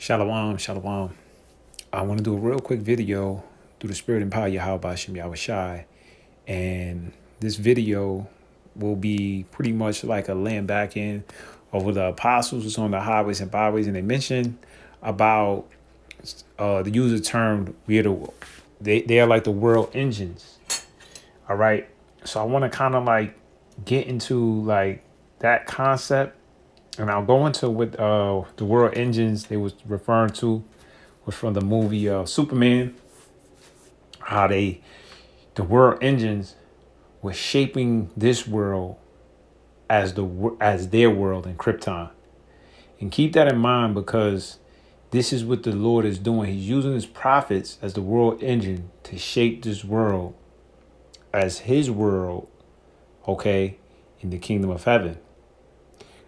Shalom, shalom. I want to do a real quick video through the spirit and power of Yahweh Bashem Yahweh Shai. And this video will be pretty much like a laying back in over the apostles was on the highways and byways. And they mentioned about the user term, they are like the world engines. All right. So I want to kind of like get into like that concept. And I'll go into what the world engines they was referring to was from the movie Superman, how the world engines were shaping this world as their world in Krypton. And keep that in mind because this is what the Lord is doing. He's using his prophets as the world engine to shape this world as his world, okay, in the kingdom of heaven.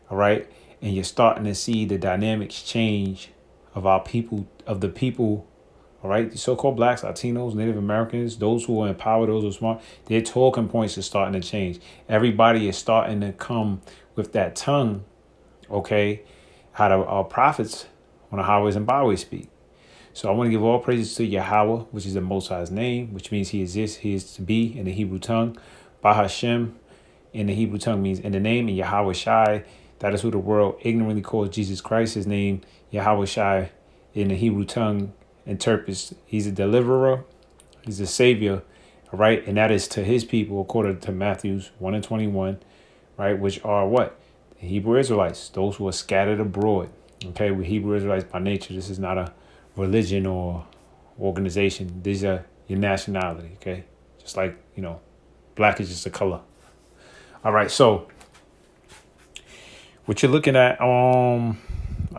All right. And you're starting to see the dynamics change of our people, of the people, all right, the so-called blacks, Latinos, Native Americans, those who are in power, those who are smart, their talking points are starting to change. Everybody is starting to come with that tongue, okay, how our prophets on the highways and byways speak. So I want to give all praises to Yahweh, which is the Most High's name, which means he exists, he is to be in the Hebrew tongue. Bahashem in the Hebrew tongue means in the name, and Yahweh Shai, that is who the world ignorantly calls Jesus Christ. His name, Yahweh Shai, in the Hebrew tongue interprets he's a deliverer, he's a savior, all right? And that is to his people, according to Matthew 1 and 21, right? Which are what? The Hebrew Israelites, those who are scattered abroad, okay? We're Hebrew Israelites by nature. This is not a religion or organization. These are your nationality, okay? Just like, black is just a color. All right, so what you're looking at, I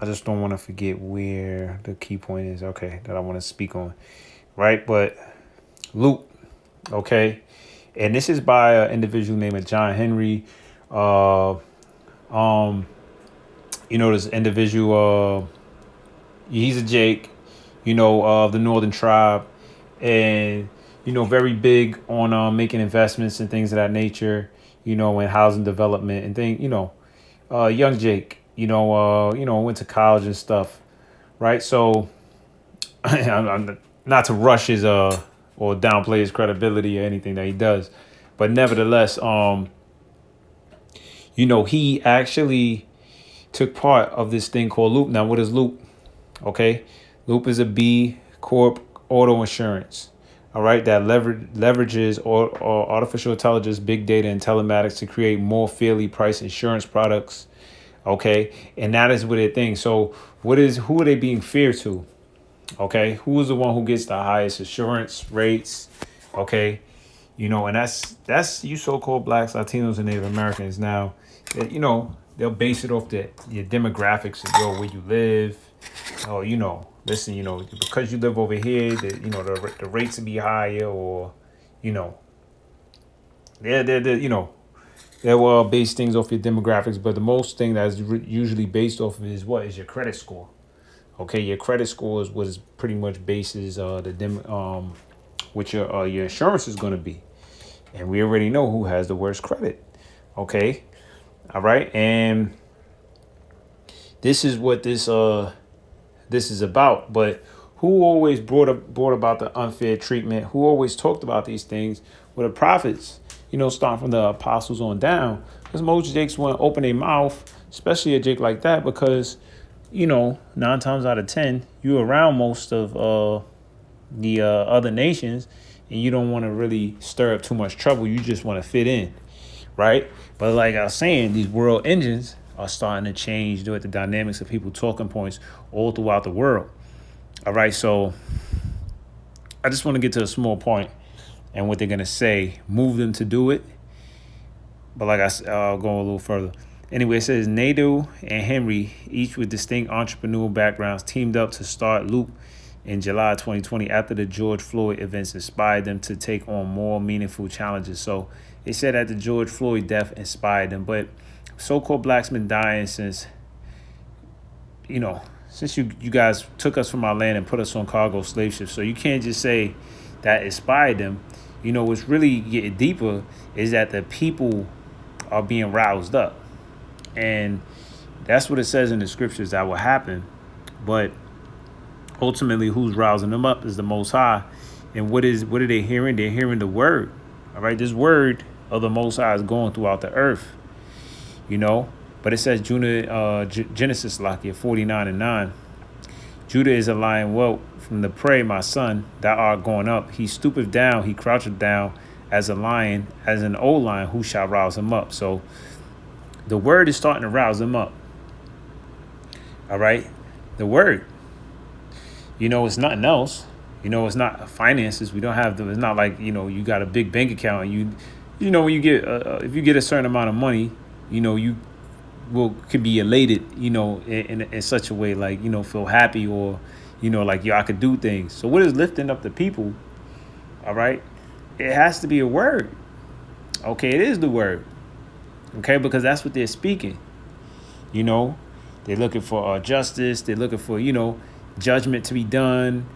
just don't want to forget where the key point is, okay, that I want to speak on, right? But Luke, okay, and this is by an individual named John Henry. This individual, he's a Jake, of the Northern Tribe, and very big on making investments and things of that nature, in housing development and things, young Jake, went to college and stuff, right? So I'm not to rush his or downplay his credibility or anything that he does, but nevertheless, he actually took part of this thing called Loop. Now, what is Loop? Okay, Loop is a B Corp auto insurance. All right, that leverages or artificial intelligence, big data, and telematics to create more fairly priced insurance products. Okay, and that is what they think. So, who are they being fair to? Okay, who is the one who gets the highest insurance rates? Okay, and that's you so-called blacks, Latinos, and Native Americans. Now, they'll base it off your demographics of where you live. Oh, listen, because you live over here, the rates will be higher, or they will base things off your demographics. But the most thing that's usually based off of is what is your credit score. Okay, your credit score is what is pretty much bases what your insurance is going to be, and we already know who has the worst credit. Okay, all right, and this is what this is about. But who always brought about the unfair treatment? Who always talked about these things? Were the prophets, starting from the apostles on down. Because most Jakes wouldn't open their mouth, especially a Jake like that, because 9 times out of 10, you're around most of the other nations, and you don't want to really stir up too much trouble. You just want to fit in, right? But like I was saying, these world engines are starting to change the dynamics of people talking points all throughout the world. All right, so I just want to get to a small point and what they're going to say, move them to do it. But like I said, I'll go a little further. Anyway, it says Nadeau and Henry, each with distinct entrepreneurial backgrounds, teamed up to start Loop in July 2020 after the George Floyd events inspired them to take on more meaningful challenges. So they said that the George Floyd death inspired them, but so-called blacks been dying since you guys took us from our land and put us on cargo slave ships. So you can't just say that inspired them. What's really getting deeper is that the people are being roused up. And that's what it says in the scriptures that will happen. But Ultimately, who's rousing them up is the Most High. And what are they hearing? They're hearing the word. All right, this word of the Most High is going throughout the earth. You know, but it says Genesis, like 49:9. Judah is a lion whelp from the prey, my son, thou art going up. He stoopeth down, he croucheth down as a lion, as an old lion, who shall rouse him up? So the word is starting to rouse him up. All right, the word. You know, it's nothing else. You know, it's not finances. We don't have it's not like, you know, you got a big bank account and you know, when you get if you get a certain amount of money, you know, you could be elated, you know, in such a way, like, you know, feel happy, or, you know, like, yo, I could do things. So what is lifting up the people? All right, it has to be a word. Okay, it is the word. Okay, because that's what they're speaking. You know, they're looking for justice. They're looking for, you know, judgment to be done.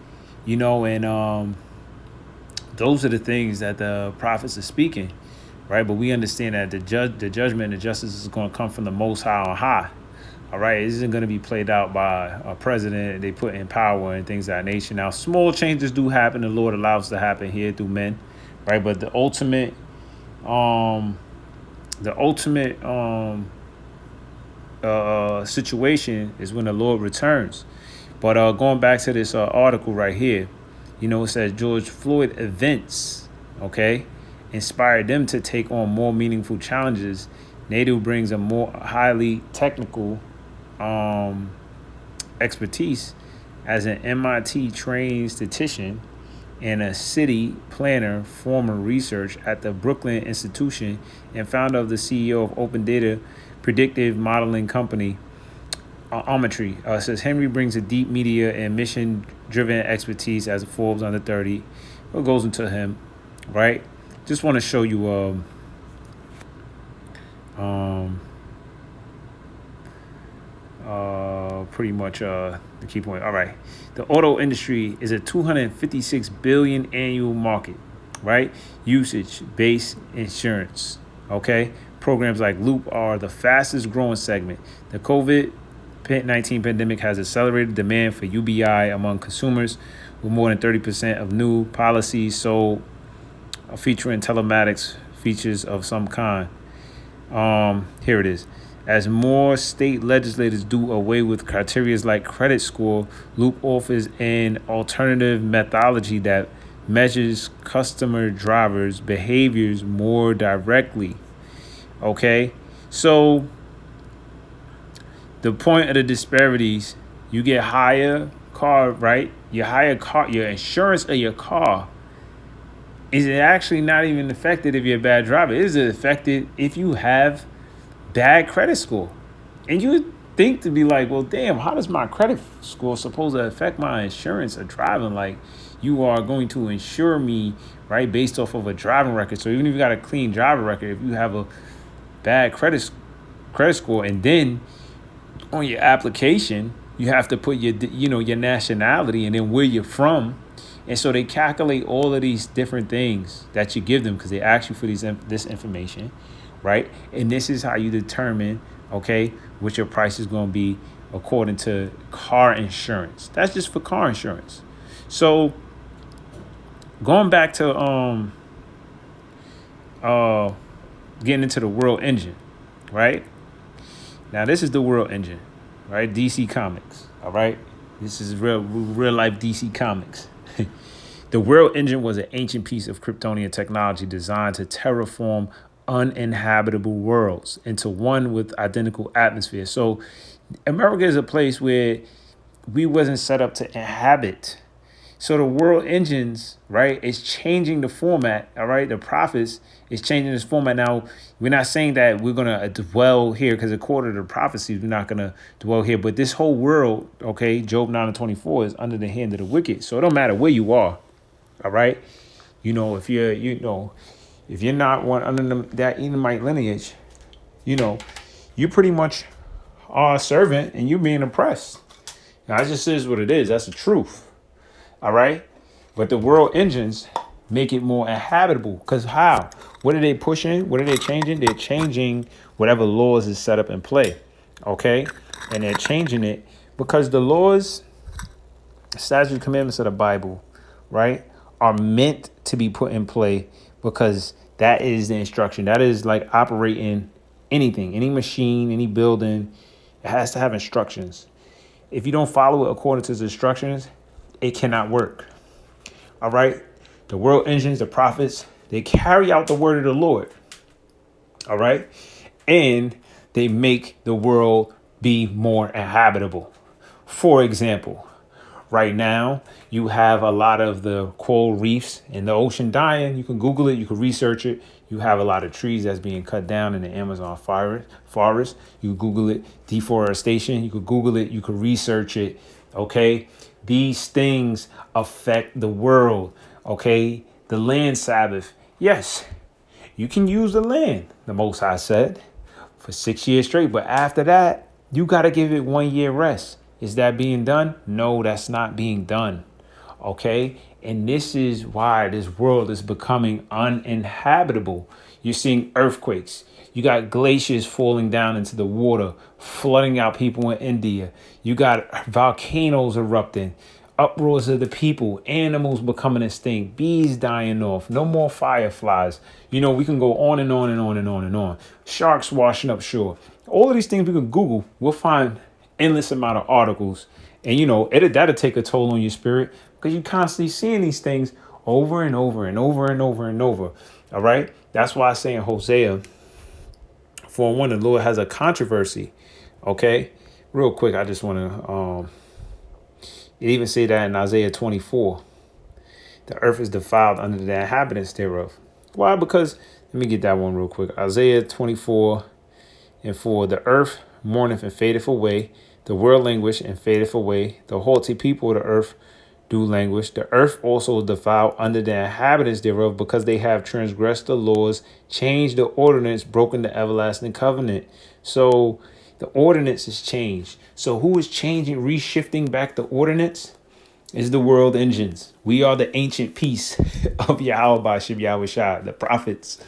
You know, and those are the things that the prophets are speaking. Right, but we understand that the judgment and the justice is going to come from the Most High on high. All right, it isn't going to be played out by a president they put in power and things of that nature. Now, small changes do happen. The Lord allows to happen here through men, right? But the ultimate situation is when the Lord returns. But going back to this article right here, you know, it says George Floyd events, okay, inspired them to take on more meaningful challenges. Nadu brings a more highly technical expertise as an MIT trained statistician and a city planner, former research at the Brooklyn Institution, and founder of the CEO of open data predictive modeling company Ometry. Says Henry brings a deep media and mission-driven expertise as a Forbes under 30. What goes into him, right? Just want to show you pretty much the key point. All right. The auto industry is a $256 billion annual market, right? Usage-based insurance, okay? Programs like Loop are the fastest growing segment. The COVID-19 pandemic has accelerated demand for UBI among consumers, with more than 30% of new policies sold featuring telematics features of some kind. Here it is. As more state legislators do away with criteria like credit score, Loop offers an alternative methodology that measures customer drivers' behaviors more directly. Okay, so the point of the disparities, you get higher car, right? Your higher car, your insurance of your car is it actually not even affected if you're a bad driver. It is affected if you have bad credit score. And you would think to be like, well, damn, how does my credit score supposed to affect my insurance of driving? Like, you are going to insure me, right, based off of a driving record. So even if you got a clean driver record, if you have a bad credit score, and then on your application, you have to put your nationality and then where you're from. And so they calculate all of these different things that you give them because they ask you for this information, right? And this is how you determine, okay, what your price is going to be according to car insurance. That's just for car insurance. So going back to getting into the World Engine, right? Now this is the World Engine, right? DC Comics, all right? This is real life DC Comics. The World Engine was an ancient piece of Kryptonian technology designed to terraform uninhabitable worlds into one with identical atmosphere. So America is a place where we wasn't set up to inhabit. So the World Engines, right, is changing the format, all right? The prophets is changing this format. Now, we're not saying that we're going to dwell here because according to the prophecies, we're not going to dwell here. But this whole world, okay, Job 9:24 is under the hand of the wicked. So it don't matter where you are, all right? You know, if you're not one under that Edomite lineage, you know, you pretty much are a servant and you're being oppressed. Now, that just is what it is. That's the truth. All right. But the World Engines make it more inhabitable. Because how? What are they pushing? What are they changing? They're changing whatever laws is set up in play. Okay. And they're changing it because the laws statutes, commandments of the Bible, right, are meant to be put in play because that is the instruction. That is like operating anything, any machine, any building. It has to have instructions. If you don't follow it according to the instructions, it cannot work. All right. The world engines, the prophets, they carry out the word of the Lord. All right. And they make the world be more inhabitable. For example, right now, you have a lot of the coral reefs in the ocean dying. You can Google it. You can research it. You have a lot of trees that's being cut down in the Amazon forest. You Google it. Deforestation. You could Google it. You could research it. OK, these things affect the world. OK, the land Sabbath. Yes, you can use the land, the Most High said, for 6 years straight. But after that, you got to give it 1 year rest. Is that being done? No, that's not being done. OK, and this is why this world is becoming uninhabitable. You're seeing earthquakes. You got glaciers falling down into the water, flooding out people in India. You got volcanoes erupting, uproars of the people, animals becoming extinct, bees dying off, no more fireflies. You know, we can go on and on and on and on and on. Sharks washing up shore. All of these things we can Google. We'll find endless amount of articles. And, you know, that'll take a toll on your spirit because you're constantly seeing these things over and over and over and over and over. All right. That's why I say in Hosea 4:1, the Lord has a controversy. OK, real quick. I just want to it even say that in Isaiah 24, the earth is defiled under the inhabitants thereof. Why? Because let me get that one real quick. Isaiah 24:4, the earth mourneth and fadeth away. The world languish and fadeth away. The haughty people of the earth do languish. The earth also is defiled under the inhabitants thereof, because they have transgressed the laws, changed the ordinance, broken the everlasting covenant. So the ordinance is changed. So who is changing, reshifting back the ordinance? Is the world engines. We are the ancient peace of Yahweh Bashim Yahweh Shai, the prophets.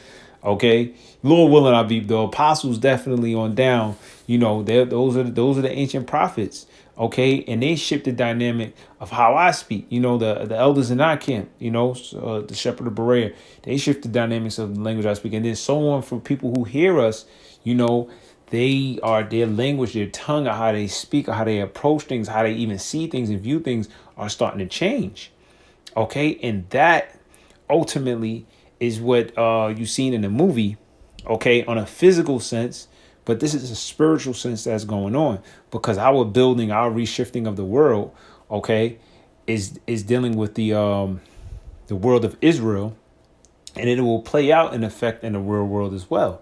OK, Lord willing, I'll be the apostles definitely on down. You know, those are the ancient prophets. OK, and they shift the dynamic of how I speak. You know, the elders in our camp, you know, the shepherd of Berea, they shift the dynamics of the language I speak. And then so on for people who hear us, you know, their language, their tongue, or how they speak, or how they approach things, how they even see things and view things are starting to change. OK, and that ultimately is what you've seen in the movie. OK, on a physical sense. But this is a spiritual sense that's going on, because our building, our reshifting of the world, OK, is dealing with the world of Israel, and it will play out in effect in the real world as well.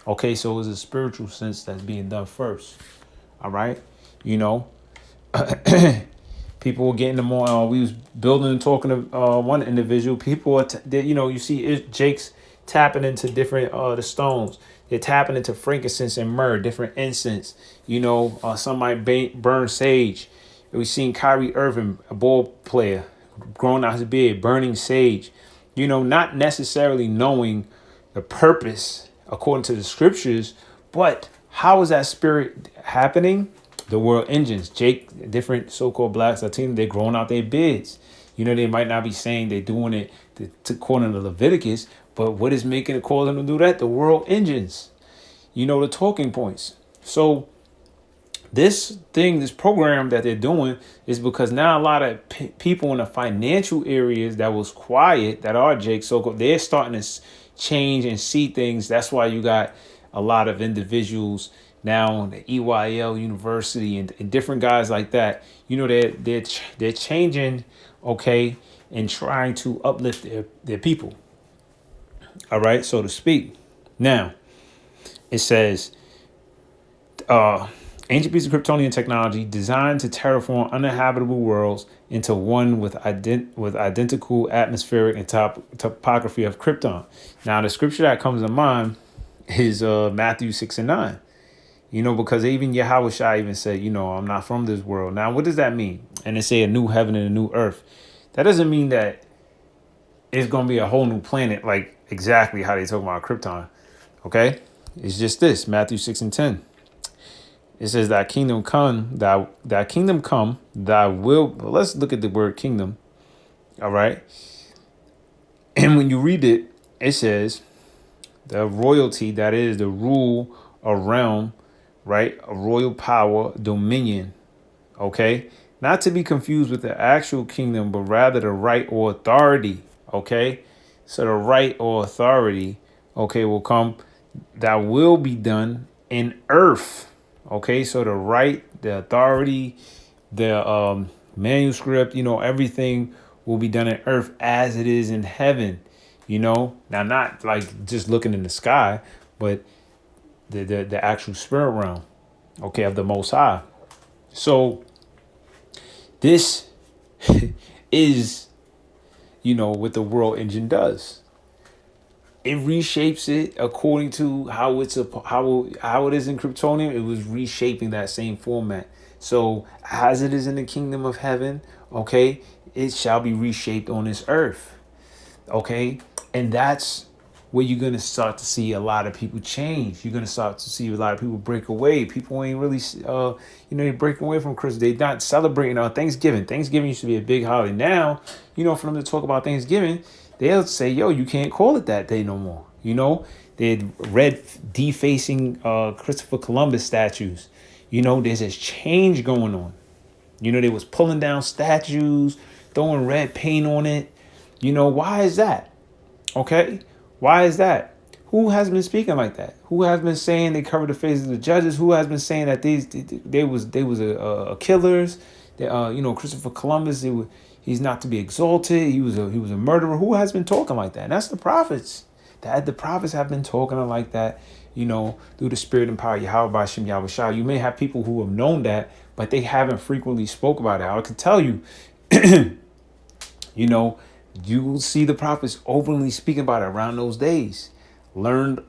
OK, so it's a spiritual sense that's being done first. All right. You know, people were getting them on. We was building and talking to one individual. People are, you know, you see Jake's tapping into different the stones. They're tapping into frankincense and myrrh, different incense. You know, some might burn sage. We've seen Kyrie Irving, a ball player, growing out his beard, burning sage. You know, not necessarily knowing the purpose according to the scriptures, but how is that spirit happening? The world engines, Jake, different so-called blacks, Latinos, they're growing out their beards. You know, they might not be saying they're doing it to according to Leviticus, but what is making it cause them to do that? The world engines, you know, the talking points. So this program that they're doing is because now a lot of people in the financial areas that was quiet, that are Jake so-called, they're starting to change and see things. That's why you got a lot of individuals now in the EYL University and different guys like that. You know, they're changing, okay, and trying to uplift their people. All right, so to speak. Now, it says, ancient piece of Kryptonian technology designed to terraform uninhabitable worlds into one with identical atmospheric and topography of Krypton. Now, the scripture that comes to mind is Matthew 6:9. You know, because even Yahweh Shai even said, you know, I'm not from this world. Now, what does that mean? And they say a new heaven and a new earth. That doesn't mean that it's going to be a whole new planet, like exactly how they talk about Krypton. Okay, it's just this, Matthew 6:10. It says that kingdom come, that kingdom come, that will. Let's look at the word kingdom. All right. And when you read it, it says the royalty, that is the rule, a realm, right? A royal power, dominion. Okay. Not to be confused with the actual kingdom, but rather the right or authority. Okay. So the right or authority, okay, will come, that will be done in earth. Okay. So the right, the authority, the manuscript, everything will be done in earth as it is in heaven. Now, not like just looking in the sky, but the actual spirit realm, okay, of the Most High. So this is, what the world engine does. It reshapes it according to how how it is in Kryptonium. It was reshaping that same format. So as it is in the kingdom of heaven, okay, it shall be reshaped on this earth. Okay. And that's where you're going to start to see a lot of people change. You're going to start to see a lot of people break away. People ain't really, they're breaking away from Christmas. They're not celebrating Thanksgiving. Thanksgiving used to be a big holiday. Now, for them to talk about Thanksgiving, they'll say, yo, you can't call it that day no more. They had red defacing Christopher Columbus statues. There's this change going on. They was pulling down statues, throwing red paint on it. Why is that? Okay, why is that? Who has been speaking like that? Who has been saying they covered the faces of the judges? Who has been saying that they was a killers? Christopher Columbus, he's not to be exalted. He was a murderer. Who has been talking like that? And that's the prophets. The prophets have been talking like that. Through the spirit and power of Yahweh Bashim Yahushua. You may have people who have known that, but they haven't frequently spoke about it. I can tell you, you will see the prophets openly speaking about it around those days. Learned,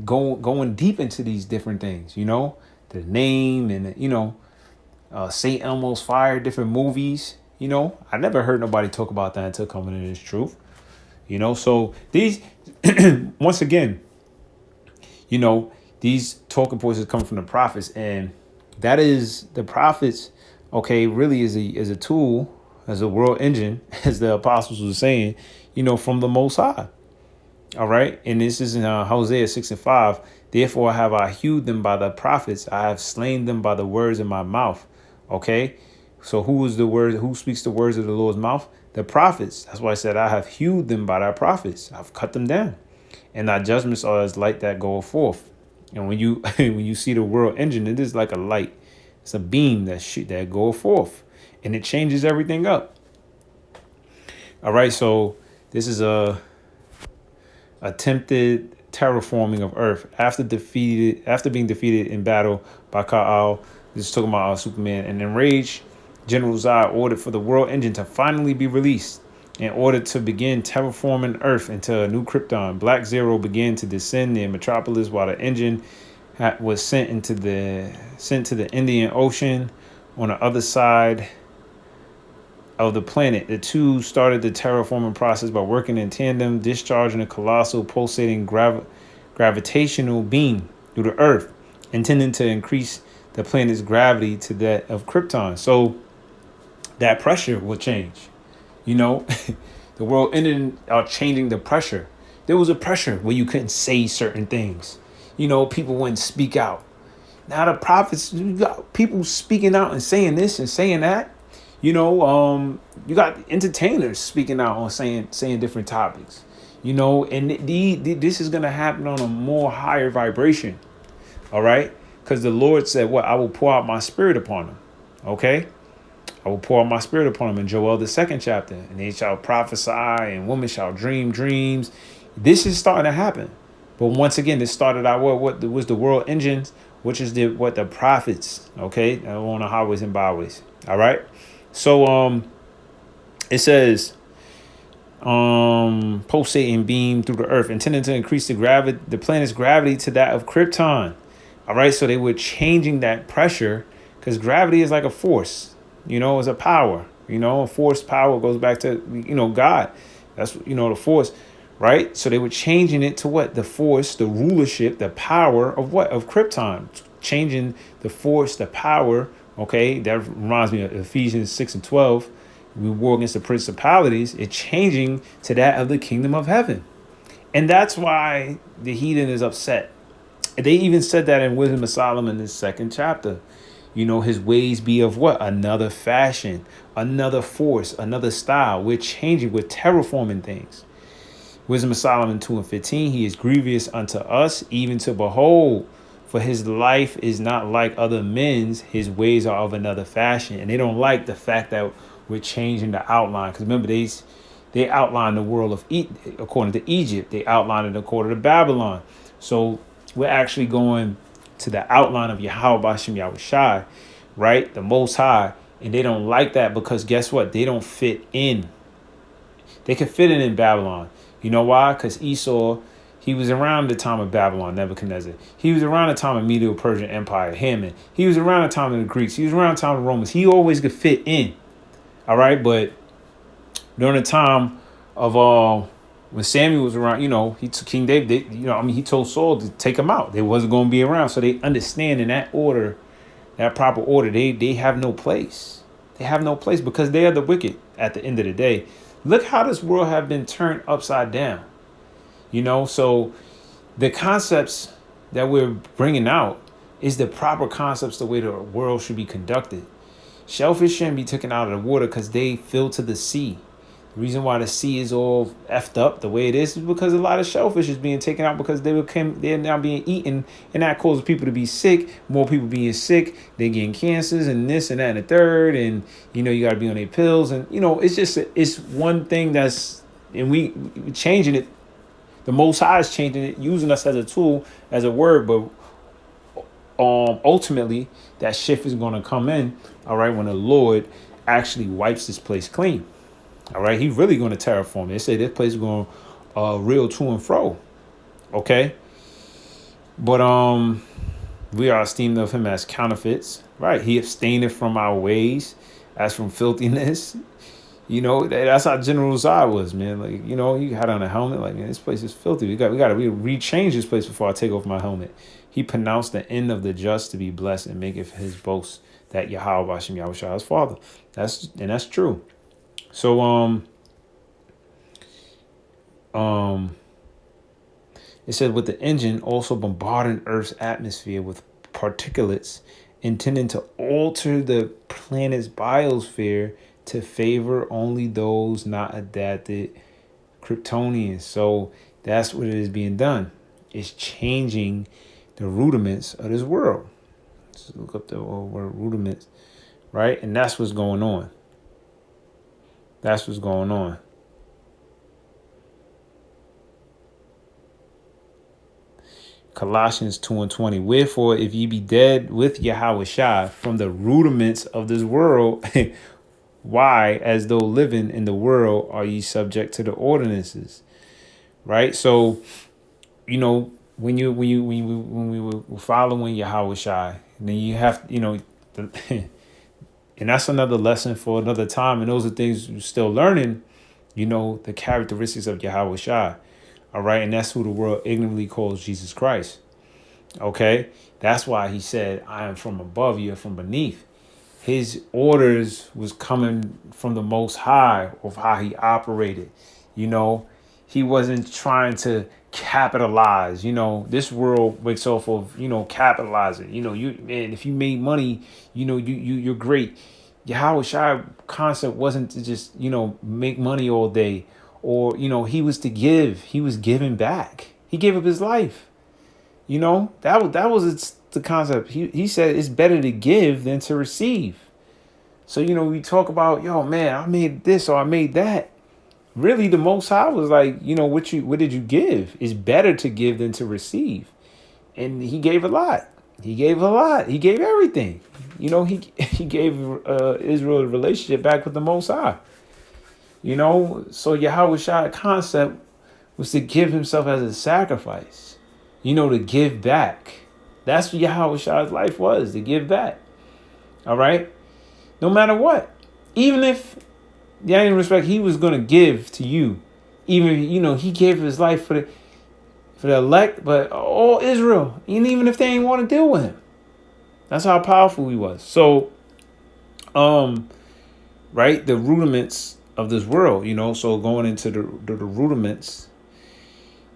going deep into these different things, the name and, St. Elmo's Fire, different movies. I never heard nobody talk about that until coming to this truth. So these, once again, these talking points is coming from the prophets, and that is the prophets. Okay, really is a tool, as a world engine, as the apostles were saying, from the Most High. All right. And this is in Hosea 6:5. Therefore have I hewed them by the prophets. I have slain them by the words of my mouth. Okay. So who speaks the words of the Lord's mouth? The prophets. That's why I said I have hewed them by thy prophets. I've cut them down. And thy judgments are as light that goeth forth. And when you when you see the world engine, it is like a light. It's a beam that goeth forth. And it changes everything up. All right, so this is a attempted terraforming of Earth after being defeated in battle by Ka'al. This is talking about Superman. And enraged, General Zod ordered for the world engine to finally be released in order to begin terraforming Earth into a new Krypton. Black Zero began to descend near Metropolis while the engine was sent to the Indian Ocean on the other side of the planet. The two started the terraforming process by working in tandem, discharging a colossal pulsating gravitational beam through the Earth, intending to increase the planet's gravity to that of Krypton. So that pressure will change. The world ended up changing the pressure. There was a pressure where you couldn't say certain things. People wouldn't speak out. Now the prophets, you got people speaking out and saying this and saying that. You got entertainers speaking out on saying different topics, and this is going to happen on a more higher vibration. All right. Because the Lord said, I will pour out my spirit upon them. OK, I will pour out my spirit upon them in Joel, the 2nd chapter, and they shall prophesy and women shall dream dreams. This is starting to happen. But once again, this started out what was the world engines, which is the prophets. OK, on the highways and byways. All right. So it says pulsating beam through the Earth, intended to increase the planet's gravity to that of Krypton. All right, so they were changing that pressure because gravity is like a force, it's a power. A force power goes back to God. That's the force, right? So they were changing it to what? The force, the rulership, the power of what? Of Krypton. changing the force, the power. Okay, that reminds me of Ephesians 6:12. We war against the principalities. It's changing to that of the kingdom of heaven. And that's why the heathen is upset. They even said that in Wisdom of Solomon, the second chapter. His ways be of what? Another fashion, another force, another style. We're changing, we're terraforming things. Wisdom of Solomon 2:15, he is grievous unto us, even to behold. For his life is not like other men's, his ways are of another fashion. And they don't like the fact that we're changing the outline. Because remember, they outlined the world of according to Egypt. They outlined it according to Babylon. So we're actually going to the outline of Yahweh Bashem Yahushai, right? The Most High. And they don't like that because guess what? They don't fit in. They can fit in Babylon. You know why? Because Esau, he was around the time of Babylon, Nebuchadnezzar. He was around the time of Medo-Persian Empire, Haman. He was around the time of the Greeks. He was around the time of the Romans. He always could fit in. All right. But during the time of when Samuel was around, he took King David, he told Saul to take him out. They wasn't going to be around. So they understand in that order, that proper order, they have no place. They have no place because they are the wicked at the end of the day. Look how this world have been turned upside down. So the concepts that we're bringing out is the proper concepts, the way the world should be conducted. Shellfish shouldn't be taken out of the water because they filter the sea. The reason why the sea is all effed up the way it is because a lot of shellfish is being taken out because they're now being eaten, and that causes people to be sick. More people being sick, they're getting cancers and this and that and the third, and you got to be on their pills, and it's one thing and we changing it. The Most High is changing it, using us as a tool, as a word, but ultimately that shift is going to come in. All right, when the Lord actually wipes this place clean. All right, he's really going to terraform it. They say this place is going real to and fro. Okay, but we are esteemed of him as counterfeits. Right, he abstaineth from our ways, as from filthiness. That's how General Zod was, man. Like, he had on a helmet. Like, man, this place is filthy. We got to rechange this place before I take off my helmet. He pronounced the end of the just to be blessed and maketh his boast that Yahweh Bashem Yahushua is Father. That's true. So it said with the engine also bombarding Earth's atmosphere with particulates intending to alter the planet's biosphere to favor only those not adapted Kryptonians. So that's what it is being done. It's changing the rudiments of this world. Let's look up the word rudiments, right? And that's what's going on. That's what's going on. Colossians 2:20. Wherefore, if ye be dead with Yahweh Shai from the rudiments of this world, why, as though living in the world, are ye subject to the ordinances? Right. So, when we were following Yahweh Shai, then you have, and that's another lesson for another time. And those are things you're still learning, the characteristics of Yahweh Shai. All right. And that's who the world ignorantly calls Jesus Christ. OK, that's why he said, I am from above, you are from beneath. His orders was coming from the Most High of how he operated. He wasn't trying to capitalize. This world wakes off of, capitalizing. If you made money, you're great. Yahweh Shai concept wasn't to just, make money all day, or, he was to give. He was giving back. He gave up his life. That was the concept. He said it's better to give than to receive. So, we talk about, man, I made this or I made that. Really, the Most High was like, what did you give? It's better to give than to receive. And he gave a lot. He gave a lot. He gave everything. He gave Israel a relationship back with the Most High. So Yahweh Shai concept was to give himself as a sacrifice. To give back. That's what Yahweh Shai's life was, to give back. All right? No matter what. Even if, in respect, he was going to give to you. Even, he gave his life for the elect, but all Israel. And even if they ain't want to deal with him. That's how powerful he was. So, right, the rudiments of this world, so going into the rudiments,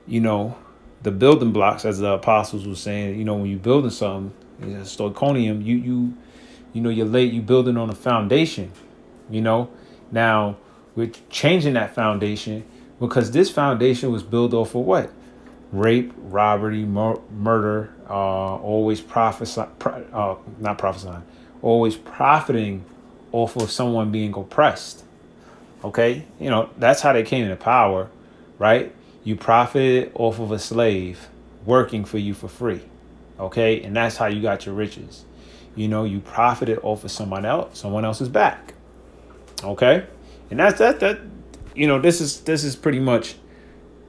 the building blocks, as the apostles were saying, when you're building something, Stoiconium, you building on a foundation, Now we're changing that foundation because this foundation was built off of what? Rape, robbery, murder, always not prophesying, always profiting off of someone being oppressed. Okay, that's how they came into power, right? You profited off of a slave working for you for free. Okay, and that's how you got your riches. You profited off of someone else's back. Okay, and that's that. This is pretty much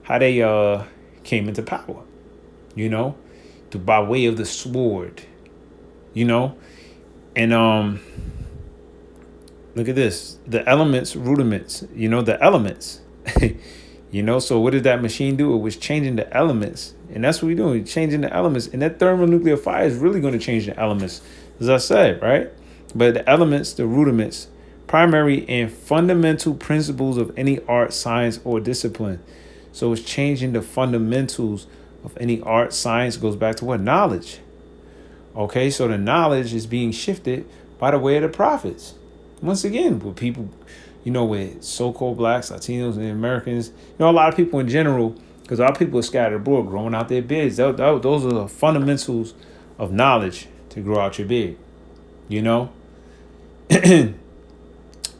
how they came into power. By way of the sword. And look at this, the elements, rudiments. The elements. So what did that machine do? It was changing the elements, and that's what we're doing, changing the elements. And that thermonuclear fire is really going to change the elements, as I said, right? But the elements, the rudiments, primary and fundamental principles of any art, science, or discipline. So it's changing the fundamentals of any art, science. Goes back to what? Knowledge. Okay, so the knowledge is being shifted by the way of the prophets. Once again, with people, with so-called blacks, Latinos, and Americans, a lot of people in general, because a lot of people are scattered abroad, growing out their beards. Those are the fundamentals of knowledge to grow out your beard,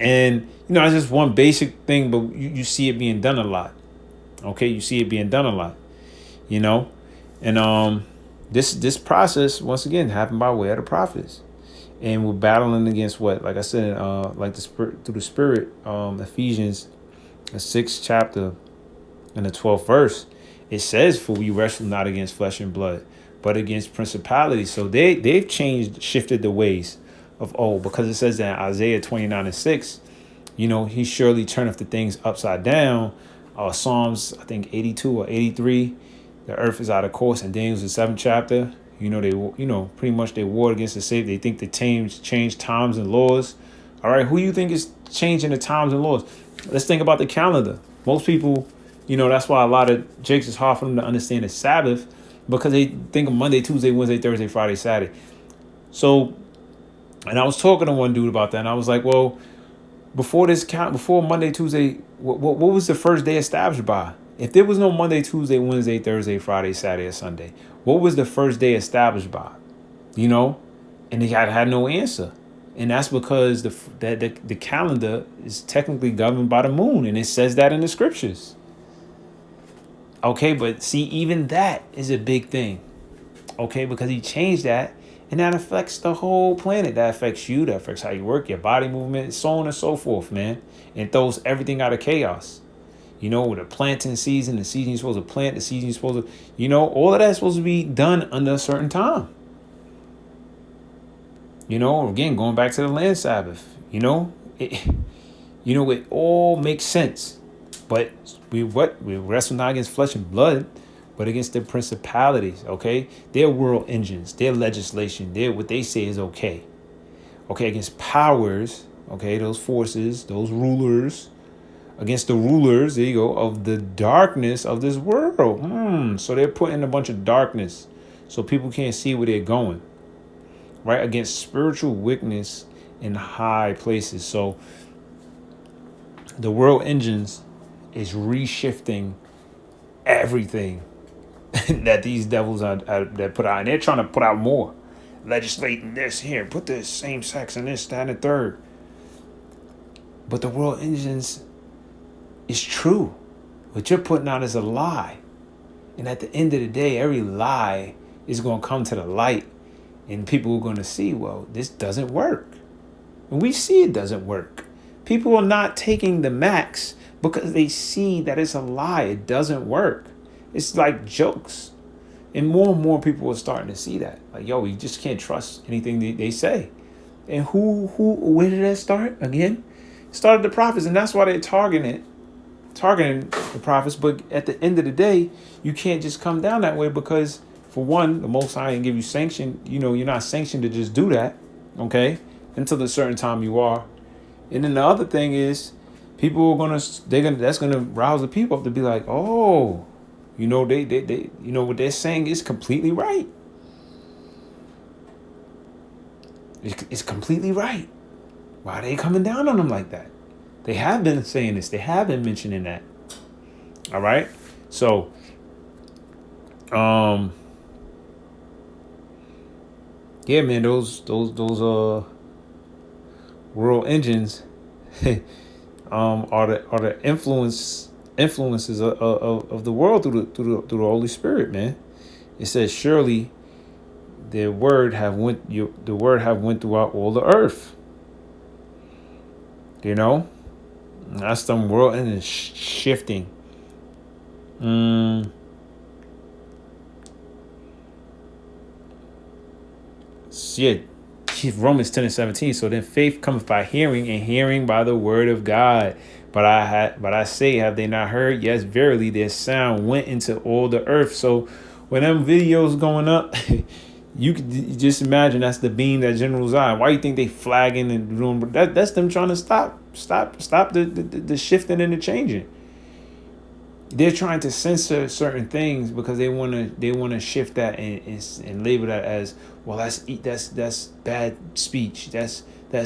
And, it's just one basic thing, but you see it being done a lot. Okay, you see it being done a lot, And this process, once again, happened by way of the prophets. And we're battling against what? Like I said, like the spirit, through the spirit, Ephesians, the 6th chapter and the 12th verse, it says, "For we wrestle not against flesh and blood, but against principalities." So they've shifted the ways of old, because it says that in Isaiah 29:6, he surely turneth the things upside down. Psalms, I think 82 or 83, the earth is out of course. And Daniel's the 7th chapter. They pretty much they war against the Savior. They think they change times and laws. All right, who you think is changing the times and laws? Let's think about the calendar. Most people, that's why a lot of Jakes, is hard for them to understand the Sabbath, because they think of Monday, Tuesday, Wednesday, Thursday, Friday, Saturday. So, and I was talking to one dude about that, and I was like, well, before Monday, Tuesday, what was the first day established by? If there was no Monday, Tuesday, Wednesday, Thursday, Friday, Saturday, or Sunday, what was the first day established by? And they had no answer. And that's because the calendar is technically governed by the moon, and it says that in the scriptures. Okay, but see, even that is a big thing. Okay, because he changed that, and that affects the whole planet. That affects you. That affects how you work, your body movement, so on and so forth, man. And throws everything out of chaos. With a planting season, the season you're supposed to plant, the season you're supposed to, all of that's supposed to be done under a certain time. Again, going back to the land Sabbath, it all makes sense. But we wrestle not against flesh and blood, but against the principalities, okay? Their world engines, their legislation, what they say is okay. Okay, against powers, okay, those forces, those rulers, against the rulers, there you go, of the darkness of this world. So they're putting a bunch of darkness so people can't see where they're going, right? Against spiritual wickedness in high places. So the world engines is reshifting everything that these devils that put out. And they're trying to put out more. Legislating this here, put this same sex and this, that, and the third. But the world engines, it's true. What you're putting out is a lie. And at the end of the day, every lie is going to come to the light. And people are going to see, well, this doesn't work. And we see it doesn't work. People are not taking the max because they see that it's a lie. It doesn't work. It's like jokes. And more people are starting to see that. Like, yo, you just can't trust anything they say. And where did that start? Again, it started the prophets. And that's why they're targeting the prophets. But at the end of the day, you can't just come down that way, because for for one, the Most High didn't give you sanction. You're not sanctioned to just do that, okay? Until a certain time you are. And then the other thing is, people are that's gonna rouse the people up to be like, oh, they what they're saying is completely right. It's completely right. Why are they coming down on them like that? They have been saying this. They have been mentioning that. All right. So, yeah, man, those world engines, are the influences of the world through the Holy Spirit, man. It says, surely the word have went throughout all the earth. That's them world engines shifting. Yeah, Romans 10:17. So then faith cometh by hearing, and hearing by the word of God. But I say, have they not heard? Yes, verily, their sound went into all the earth. So when them videos going up, you could just imagine that's the beam that General's eye. Why you think they flagging and doing that? That's them trying to stop the shifting and the changing. They're trying to censor certain things because they want to shift that and label that as, well, that's bad speech. That's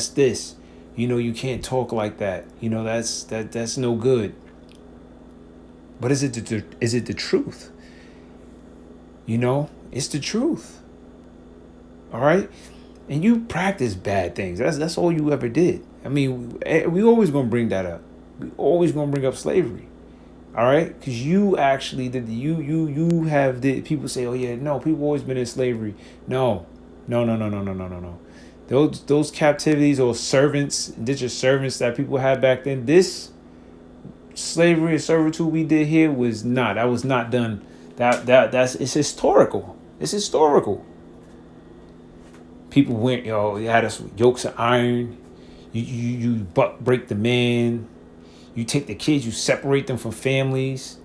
this. You can't talk like that. That's no good. But is it the truth? It's the truth. All right? And you practice bad things. That's all you ever did. I mean, we always going to bring that up. We always going to bring up slavery. All right, because you actually did. You have people say, oh yeah, no, people always been in slavery. No. Those captivities or servants, indentured servants that people had back then. This slavery and servitude we did here was not done. It's historical. It's historical. People went, they had us yokes of iron. You butt break the man. You take the kids, you separate them from families.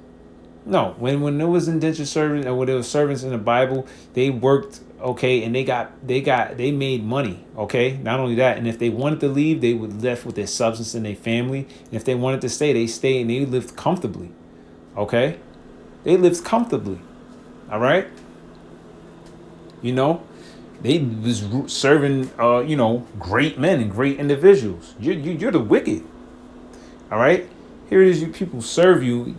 No, when there was indentured servants and when there was servants in the Bible, they worked, okay, and they made money, okay. Not only that, and if they wanted to leave, they would left with their substance and their family. And if they wanted to stay, they stayed and they lived comfortably, okay. They lived comfortably, all right. They was serving, great men and great individuals. You're the wicked. All right, here it is. You people serve you.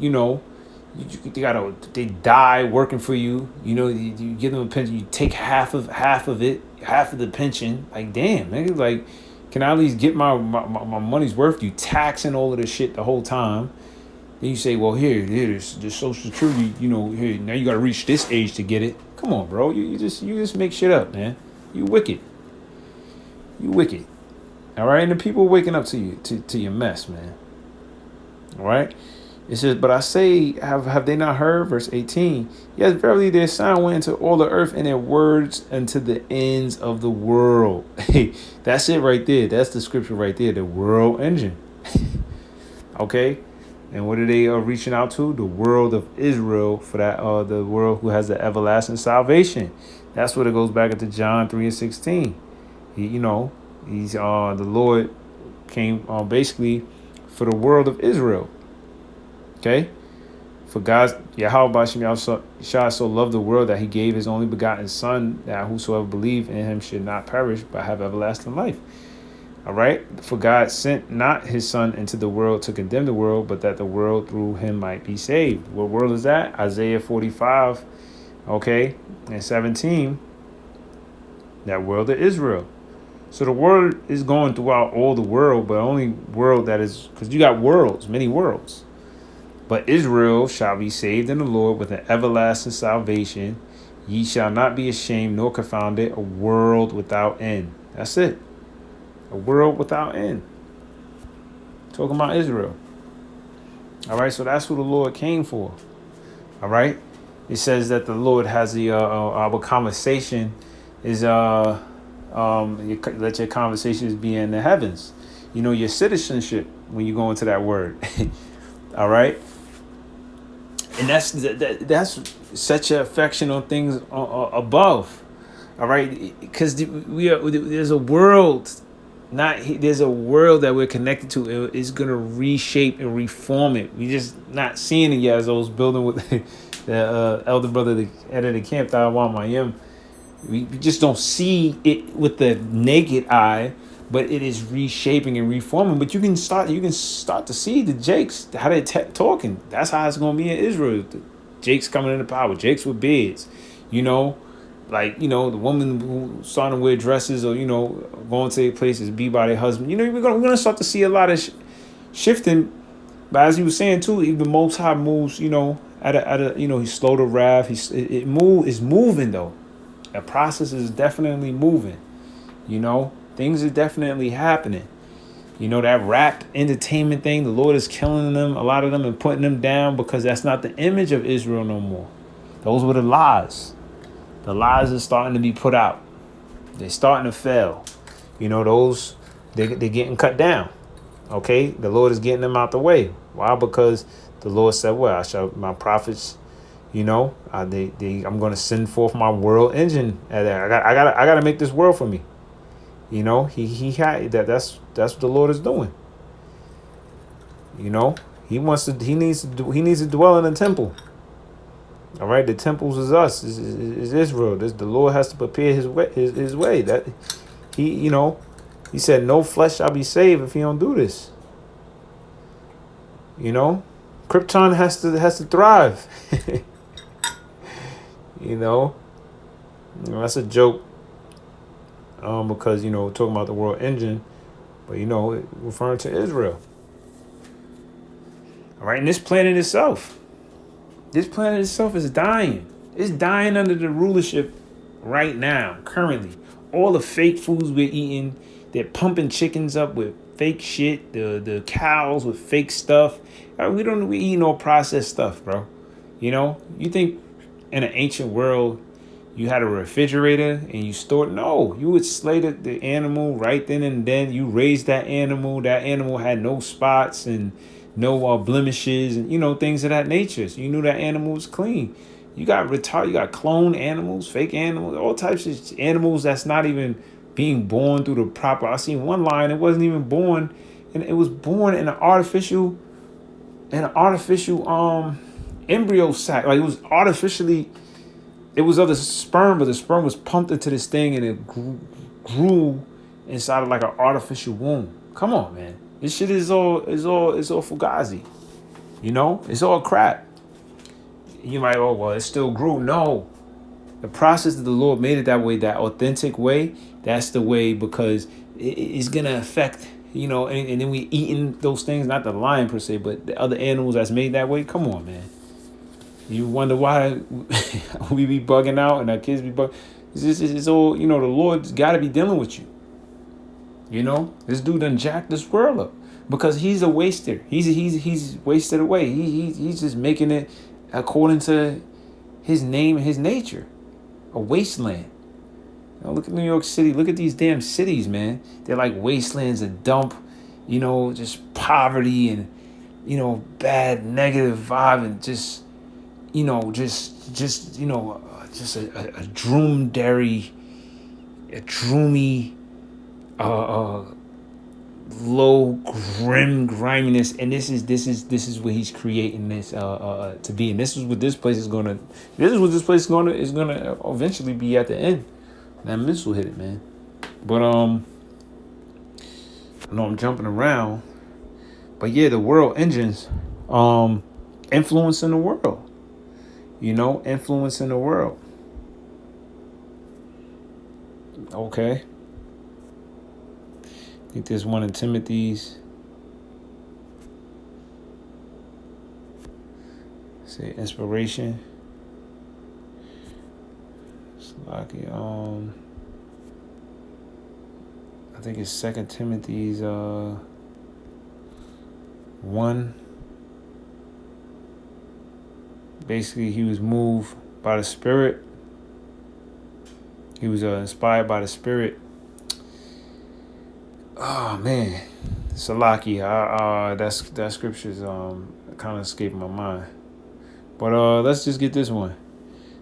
They die working for you. You give them a pension. You take half of the pension. Like, damn, nigga. Like, can I at least get my money's worth? You taxing all of this shit the whole time. Then you say, well, here's the Social Security. Here now you got to reach this age to get it. Come on, bro. You just make shit up, man. You wicked. You wicked. All right, and the people waking up to you to your mess, man. All right. It says, but I say, have they not heard? Verse 18. Yes, verily their sound went into all the earth and their words unto the ends of the world. Hey, that's it right there. That's the scripture right there. The world engine. Okay. And what are they reaching out to? The world of Israel, for that the world who has the everlasting salvation. That's what it goes back into John 3:16. He's the Lord came basically for the world of Israel. Okay? For God, Yahweh Bashem Yahshua so loved the world that he gave his only begotten son, that whosoever believe in him should not perish but have everlasting life. All right? For God sent not his son into the world to condemn the world, but that the world through him might be saved. What world is that? Isaiah 45, okay, and 17. That world of Israel. So the word is going throughout all the world, but only world that is, because you got worlds, many worlds. But Israel shall be saved in the Lord with an everlasting salvation. Ye shall not be ashamed nor confounded, a world without end. That's it. A world without end. Talking about Israel. All right, so that's who the Lord came for. All right. It says that the Lord has our conversation is let your conversations be in the heavens. Your citizenship when you go into that word. All right. And that's set your affection on things above. All right, because there's a world, there's a world that we're connected to. It's gonna reshape and reform it. We just not seeing it yet. As I was building with the elder brother, the head of the camp, that I want Mayim. We just don't see it with the naked eye, but it is reshaping and reforming. But you can start to see the Jakes, how they talking. That's how it's gonna be in Israel. The Jakes coming into power, Jakes with beards, you know, like, the woman who starting to wear dresses, or going to their places, be by their husband. We're gonna start to see a lot of shifting. But as you were saying too, even the Most High moves, at a he's slow to wrath. It's moving though. The process is definitely moving. Things are definitely happening. That rap entertainment thing, the Lord is killing them, a lot of them, and putting them down, because that's not the image of Israel no more. Those were the lies. The lies are starting to be put out. They're starting to fail. Those, they're getting cut down. Okay? The Lord is getting them out the way. Why? Because the Lord said, well, I shall, my prophets, I'm going to send forth my world engine. I got to make this world for me. He had that's what the Lord is doing. He needs to dwell in the temple. All right, the temples is us, is Israel. The Lord has to prepare his way. That he said, no flesh shall be saved if he don't do this. Krypton has to thrive. That's a joke. Because talking about the world engine, but referring to Israel. All right, and this planet itself is dying. It's dying under the rulership right now, currently. All the fake foods we're eating, they're pumping chickens up with fake shit. The cows with fake stuff. We eat no processed stuff, bro. You think in an ancient world you had a refrigerator and you stored? No, you would slay the animal right then and then. You raised that animal. That animal had no spots and no blemishes and things of that nature. So you knew that animal was clean. You got cloned animals, fake animals, all types of animals that's not even being born through the proper. I seen one line, it wasn't even born, and it was born in an artificial embryo sac. Like, it was artificially. It was of the sperm, but the sperm was pumped into this thing and it grew inside of like an artificial womb. Come on, man. This shit is all fugazi. It's all crap. You might, well, it still grew. No. The process that the Lord made it that way, that authentic way, that's the way, because it's gonna affect, and then we eating those things, not the lion per se, but the other animals that's made that way. Come on, man. You wonder why we be bugging out and our kids be bugging. It's all, the Lord's got to be dealing with you. This dude done jacked this world up because he's a waster. He's wasted away. He's just making it according to his name and his nature, a wasteland. Look at New York City. Look at these damn cities, man. They're like wastelands, a dump. Just poverty and bad negative vibe and just. Just a droomy, low, grim griminess, and this is what he's creating this to be, and this is what this place is gonna eventually be at the end. That missile hit it, man. But I know I'm jumping around, but yeah, the world engines, influencing the world. Influencing the world. Okay. I think there's one in Timothy's. Say inspiration. It's like I think it's 2 Timothy's 1. Basically, he was moved by the Spirit. He was inspired by the Spirit. Oh man, Salaki. That scripture's kind of escaping my mind. But let's just get this one.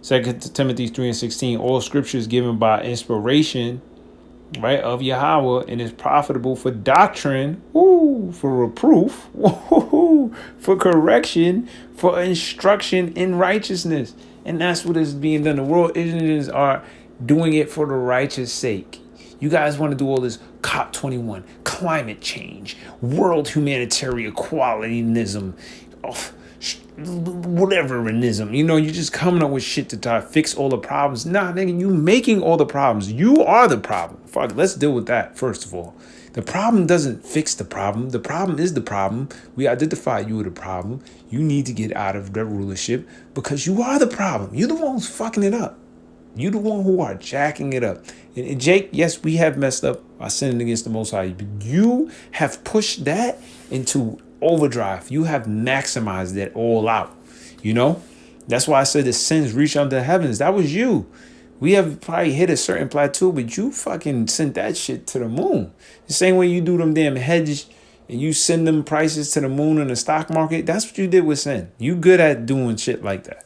Second Timothy 3:16. All scripture is given by inspiration, right, of Yahweh, and is profitable for doctrine, for reproof, for correction, for instruction in righteousness. And that's what is being done. The world Israelites are doing it for the righteous sake. You guys want to do all this COP21, climate change, world humanitarian equalityanism, whateverism. You're just coming up with shit to try to fix all the problems. Nah, nigga, you making all the problems. You are the problem. Fuck, let's deal with that first of all. The problem doesn't fix the problem. The problem is the problem. We identify you with the problem. You need to get out of the rulership because you are the problem. You're the one who's fucking it up. You the one who are jacking it up. And Jake, yes, we have messed up by sinning against the Most High. But you have pushed that into overdrive. You have maximized that all out. That's why I said the sins reach under the heavens. That was you. We have probably hit a certain plateau, but you fucking sent that shit to the moon. The same way you do them damn hedges and you send them prices to the moon in the stock market. That's what you did with sin. You good at doing shit like that,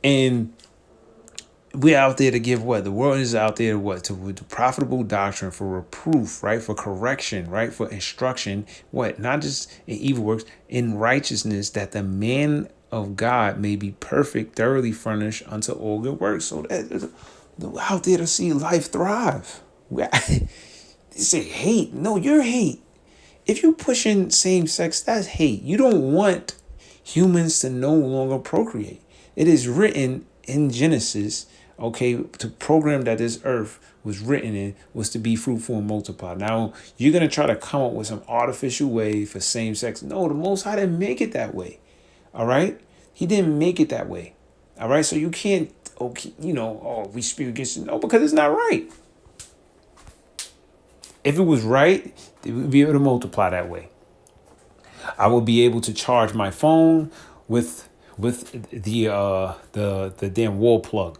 and we're out there to give what? The world is out there to profitable doctrine, for reproof, right? For correction, right? For instruction, what? Not just in evil works, in righteousness, that the man of God may be perfect, thoroughly furnished unto all good works. So that out there to see life thrive. They say hate. No, you're hate. If you pushing same sex, that's hate. You don't want humans to no longer procreate. It is written in Genesis, okay, to program that this earth was written in was to be fruitful and multiply. Now, you're going to try to come up with some artificial way for same sex. No, the Most High didn't make it that way. All right? He didn't make it that way. All right? So you can't, we speak against it. No, because it's not right. If it was right, they would be able to multiply that way. I will be able to charge my phone with the damn wall plug.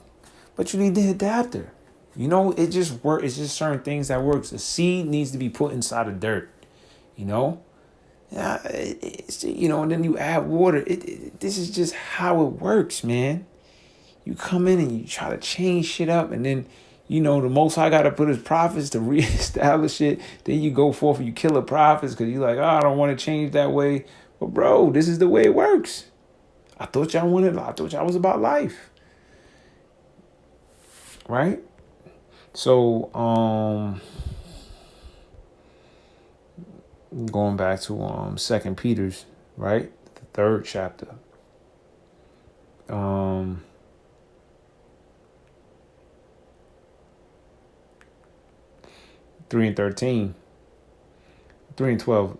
But you need the adapter. It just works. It's just certain things that works. A seed needs to be put inside of dirt. Yeah, and then you add water. This is just how it works, man. You come in and you try to change shit up, and then the Most High got to put his prophets to reestablish it. Then you go forth and you kill the prophets because you're like, I don't want to change that way. But bro, this is the way it works. I thought y'all was about life. Right? So, going back to 2 Peter's, right? The 3rd chapter. 3:13, 3:12.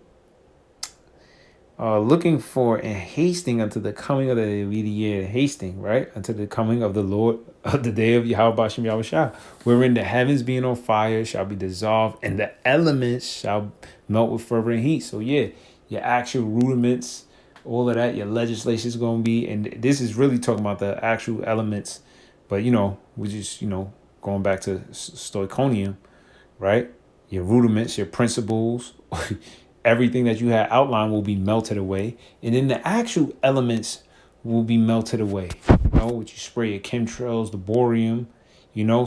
Looking for and hasting unto the coming of the year, hasting, right? Unto the coming of the Lord, of the day of Yahweh Bashem Yahushua, wherein the heavens being on fire shall be dissolved, and the elements shall melt with fervent heat. So yeah, your actual rudiments, all of that, your legislation is going to be, and this is really talking about the actual elements, but we just, going back to Stoiconium, right? Your rudiments, your principles, everything that you had outlined will be melted away. And then the actual elements will be melted away. What you spray your chemtrails, the boreum,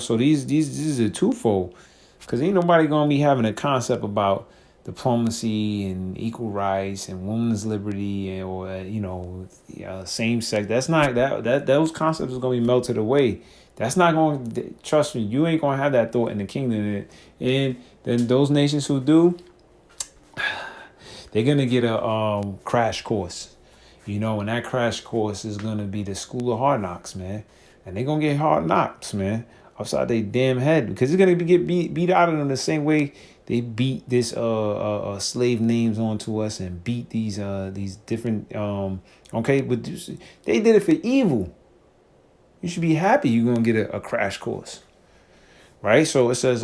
So these is a twofold. Because ain't nobody going to be having a concept about diplomacy and equal rights and women's liberty or, same sex. That's not, that those concepts are going to be melted away. That's not going to, trust me, you ain't going to have that thought in the kingdom. And then those nations who do, they're going to get a crash course, and that crash course is going to be the school of hard knocks, man. And they're going to get hard knocks, man, upside their damn head, because it's going to get beat out of them the same way they beat this slave names onto us and beat these different, but they did it for evil. You should be happy you're going to get a crash course, right? So it says,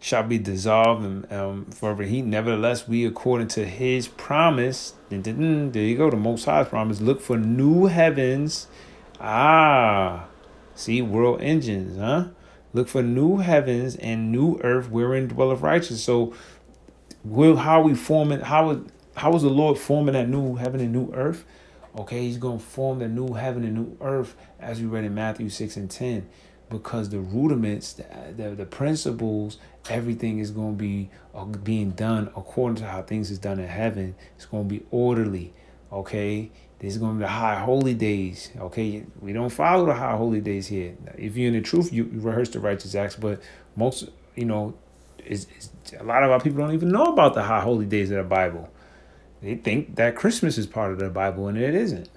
shall be dissolved and forever heat. Nevertheless, we, according to his promise, there you go, the Most High's promise, look for new heavens. See, world engines, huh? Look for new heavens and new earth wherein dwelleth righteousness. So, how is the Lord forming that new heaven and new earth? Okay, he's going to form the new heaven and new earth, as we read in Matthew 6 and 10, because the rudiments, the principles, everything is going to be being done according to how things is done in heaven. It's going to be orderly. Okay, there's going to be the high holy days. Okay, we don't follow the high holy days here. If you're in the truth, you rehearse the righteous acts, but most, it's a lot of our people don't even know about the high holy days of the Bible. They think that Christmas is part of the Bible, and it isn't.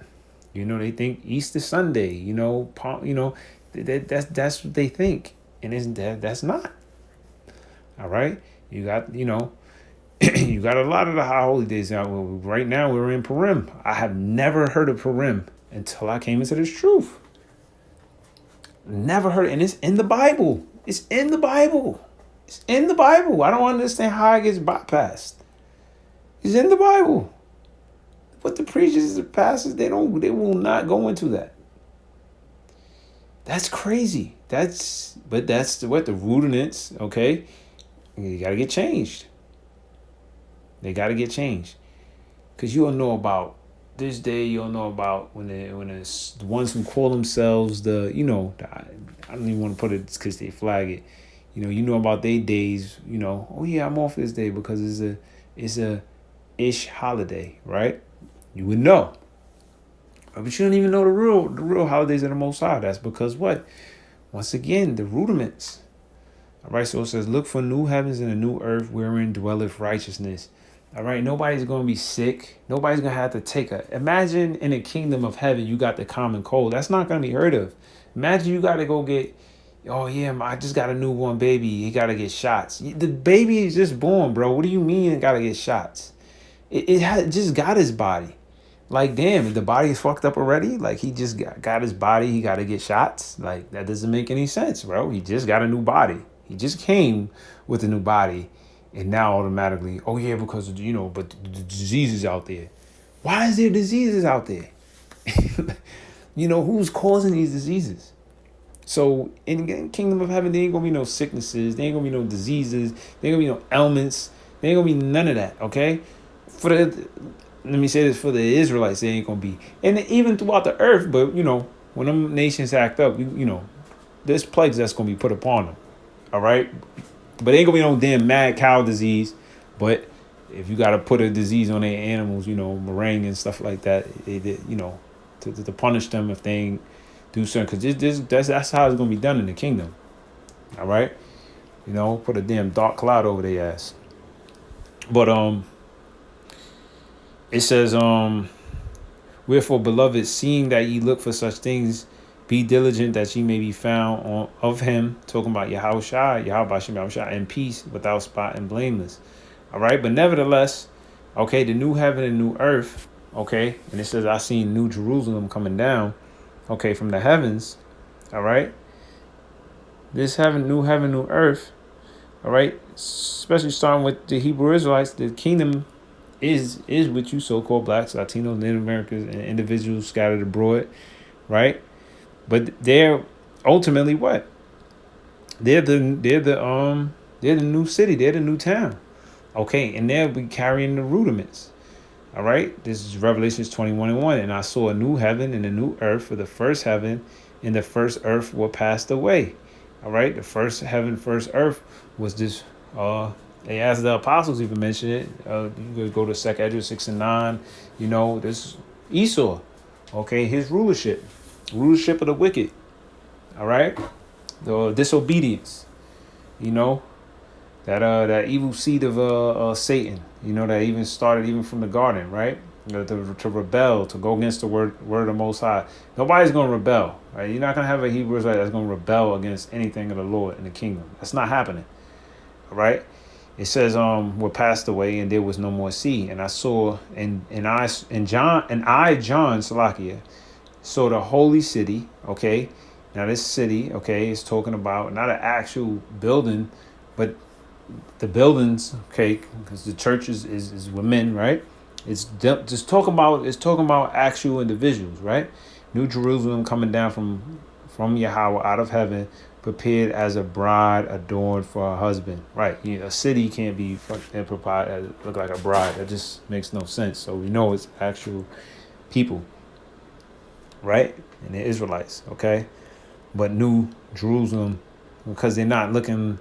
They think Easter Sunday. That's what they think, and isn't that's not. All right, you got you got a lot of the high holy days now. Right now we're in Purim. I have never heard of Purim until I came into this truth. Never heard, and it's in the Bible. It's in the Bible. It's in the Bible. I don't understand how it gets bypassed. It's in the Bible. But the preachers and pastors, they will not go into that. That's crazy. That's what the rudiments, okay? You gotta get changed. They gotta get changed. Cause you'll know about this day, you'll know about when the ones who call themselves I don't even want to put it because they flag it. You know about their days, oh yeah, I'm off this day because it's a ish holiday, right? You would know. But you don't even know the real holidays of the Most High. That's because what? Once again, the rudiments. All right, so it says, look for new heavens and a new earth wherein dwelleth righteousness. All right, nobody's going to be sick. Nobody's going to have to imagine in the kingdom of heaven, you got the common cold. That's not going to be heard of. Imagine you got to go get, oh yeah, I just got a newborn baby. He got to get shots. The baby is just born, bro. What do you mean it got to get shots? It just got his body. Like, damn, the body is fucked up already. Like, he just got his body. He got to get shots. Like, that doesn't make any sense, bro. He just got a new body. He just came with a new body. And now automatically, oh, yeah, because, but the diseases out there. Why is there diseases out there? Who's causing these diseases? So, in the kingdom of heaven, there ain't going to be no sicknesses. There ain't going to be no diseases. There ain't going to be no ailments. There ain't going to be none of that, okay? Let me say this, for the Israelites, they ain't gonna be, and even throughout the earth. But when them nations act up, there's plagues that's gonna be put upon them. All right, but ain't gonna be no damn mad cow disease. But if you gotta put a disease on their animals, meringue and stuff like that, to punish them if they ain't do certain, because that's how it's gonna be done in the kingdom. All right, put a damn dark cloud over their ass. But it says, wherefore, beloved, seeing that ye look for such things, be diligent that ye may be found of him, talking about Yahweh in peace, without spot and blameless. All right, but nevertheless, okay, the new heaven and new earth, okay, and it says, I seen New Jerusalem coming down, okay, from the heavens, all right. This new heaven, new earth, all right, especially starting with the Hebrew Israelites, the kingdom is with you so-called blacks, Latinos, Native Americans, and individuals scattered abroad, right? But they're ultimately what? They're the new city, they're the new town, okay, and they'll be carrying the rudiments. All right, this is Revelations 21:1, and I saw a new heaven and a new earth, for the first heaven and the first earth were passed away. All right, the first heaven, first earth was this. They asked the apostles even mention it. You could go to 2 Ezra 6 and 9. This Esau, okay, his rulership of the wicked. All right, the disobedience. That evil seed of Satan. That even started even from the garden, right? To rebel, to go against the word of the Most High. Nobody's gonna rebel, right? You're not gonna have a Hebrew Israelite that's gonna rebel against anything of the Lord in the kingdom. That's not happening. All right. It says, were passed away, and there was no more sea. And I saw, John Salakia, saw the holy city. Okay, now this city, okay, is talking about not an actual building, but the buildings, okay, because the church is women, right? It's talking about actual individuals, right? New Jerusalem coming down from Yahweh out of heaven, prepared as a bride adorned for her husband. Right. A city can't be look like a bride. That just makes no sense. So we know it's actual people. right? And the Israelites, okay? But New Jerusalem, because they're not looking,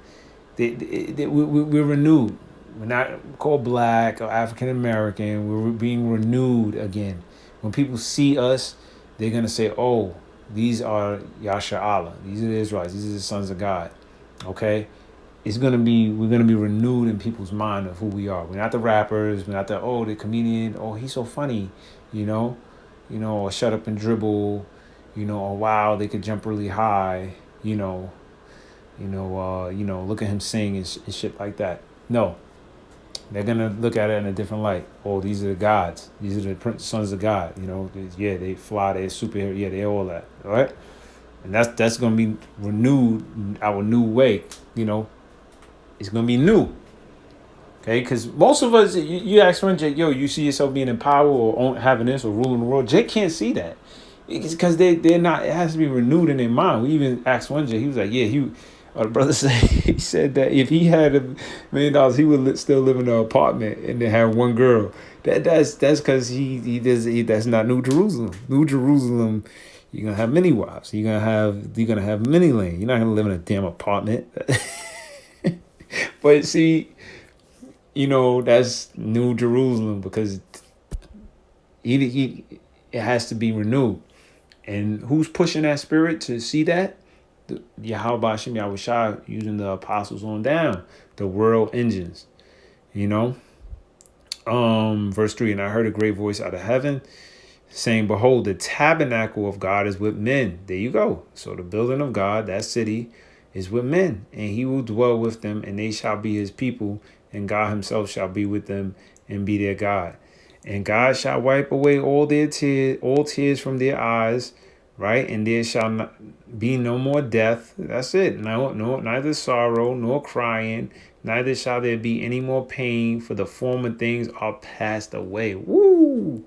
we're renewed. We're not called black or African American. We're being renewed again. When people see us, they're going to say, oh, these are Yasha Allah. These are the Israelites. These are the sons of God. Okay? We're gonna be renewed in people's mind of who we are. We're not the rappers, we're not the comedian, he's so funny, you know, or shut up and dribble, or wow, they could jump really high, look at him sing and shit like that. No, they're gonna look at it in a different light. Oh, these are the gods. These are the sons of God. Yeah, they fly. They're superhero. Yeah, they all that. All right, and that's gonna be renewed. Our new way. It's gonna be new. Okay, because most of us, you ask one Jake, yo, you see yourself being in power or having this or ruling the world. Jake can't see that. It's because they're not. It has to be renewed in their mind. We even asked one Jake. He was like, yeah, the brother said he said that if he had $1 million, he would still live in an apartment and then have one girl. That's because that's not New Jerusalem. New Jerusalem, you're gonna have many wives. You're gonna have many lanes. You're not gonna live in a damn apartment. But see, that's New Jerusalem because it has to be renewed. And who's pushing that spirit to see that? Yahweh Hashem Yahushua using the apostles on down, the world engines, Verse 3, and I heard a great voice out of heaven saying, behold, the tabernacle of God is with men. There you go. So the building of God, that city, is with men, and he will dwell with them, and they shall be his people, and God himself shall be with them and be their God. And God shall wipe away all tears from their eyes, right? And there shall not be no more death. That's it. No, neither sorrow nor crying, neither shall there be any more pain, for the former things are passed away. Woo!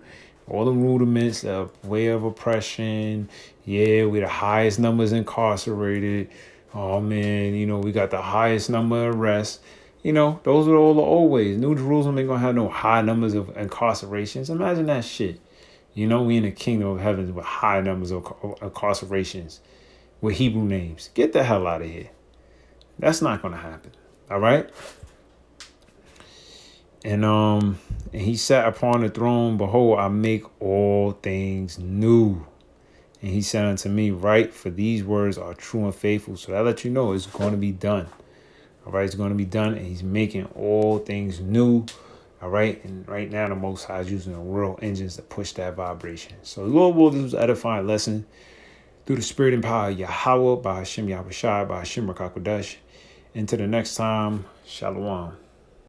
All the rudiments, the way of oppression. Yeah, we're the highest numbers incarcerated. Oh man, we got the highest number of arrests. Those are all the old ways. New Jerusalem ain't gonna have no high numbers of incarcerations. Imagine that shit. We in the kingdom of heaven with high numbers of incarcerations with Hebrew names. Get the hell out of here. That's not gonna happen. All right. And he sat upon the throne. Behold, I make all things new. And he said unto me, write, for these words are true and faithful. So that let you know it's going to be done. All right, it's going to be done, and he's making all things new. All right, and right now the Most High is using the world engines to push that vibration. So Lord will do this edifying lesson through the spirit and power of Yahweh, by Hashem Yahushua, by Hashem Rakakodesh. Until the next time, Shalom.